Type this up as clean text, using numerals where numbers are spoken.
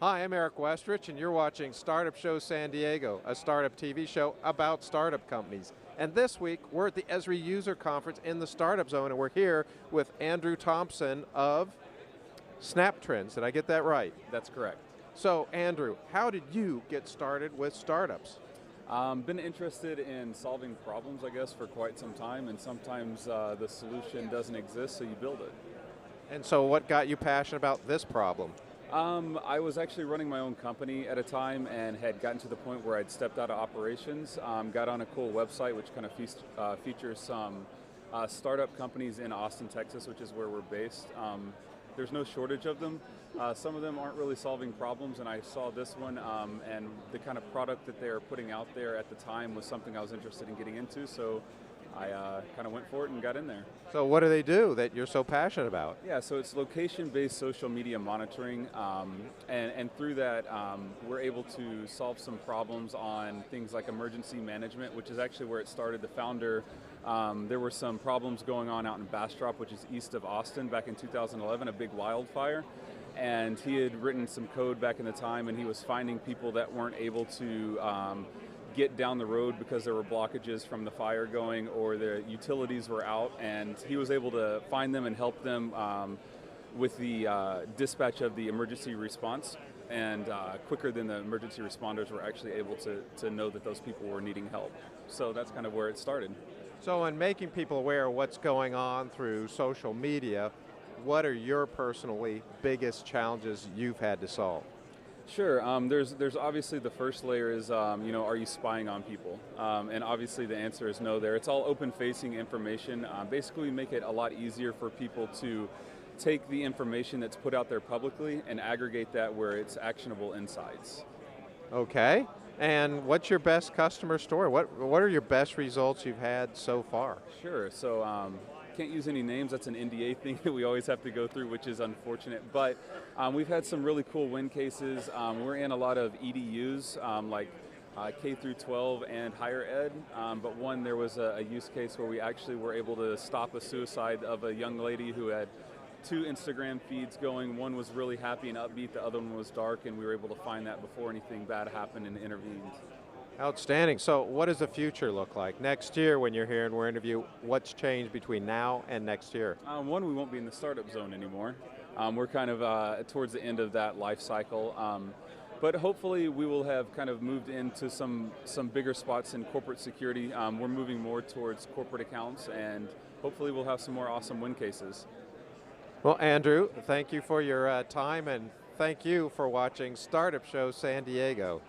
Hi, I'm Eric Westrich, and you're watching Startup Show San Diego, a startup TV show about startup companies. And this week, we're at the Esri User Conference in the Startup Zone, and we're here with Andrew Thompson of SnapTrends. Did I get that right? That's correct. So, Andrew, how did you get started with startups? Been interested in solving problems, I guess, for quite some time, and sometimes the solution doesn't exist, so you build it. And so, what got you passionate about this problem? I was actually running my own company at a time and had gotten to the point where I'd stepped out of operations, got on a cool website which kind of features some startup companies in Austin, Texas, which is where we're based. There's no shortage of them. Some of them aren't really solving problems, and I saw this one, and the kind of product that they're putting out there at the time was something I was interested in getting into, so I kind of went for it and got in there. So, what do they do that you're so passionate about? Yeah, so it's location-based social media monitoring, and through that, we're able to solve some problems on things like emergency management, which is actually where it started. The founder, there were some problems going on out in Bastrop, which is east of Austin, back in 2011, a big wildfire. And he had written some code back in the time, and he was finding people that weren't able to get down the road because there were blockages from the fire going, or the utilities were out, and he was able to find them and help them with the dispatch of the emergency response, and quicker than the emergency responders were actually able to know that those people were needing help. So that's kind of where it started. So, in making people aware of what's going on through social media, what are your personally biggest challenges you've had to solve? Sure. There's obviously the first layer is, are you spying on people? And obviously the answer is no there. It's all open-facing information. Basically, we make it a lot easier for people to take the information that's put out there publicly and aggregate that where it's actionable insights. Okay. And what's your best customer story? What are your best results you've had so far? Sure. So can't use any names. That's an NDA thing that we always have to go through, which is unfortunate. But we've had some really cool win cases. We're in a lot of EDUs, like K through 12 and higher ed. But there was a use case where we actually were able to stop a suicide of a young lady who had two Instagram feeds going. One was really happy and upbeat, the other one was dark, and we were able to find that before anything bad happened and intervened. Outstanding. So what does the future look like? Next year when you're here and we're interviewing, what's changed between now and next year? One, we won't be in the startup zone anymore. We're kind of towards the end of that life cycle. But hopefully we will have kind of moved into some bigger spots in corporate security. We're moving more towards corporate accounts, and hopefully we'll have some more awesome win cases. Well, Andrew, thank you for your time, and thank you for watching Startup Show San Diego.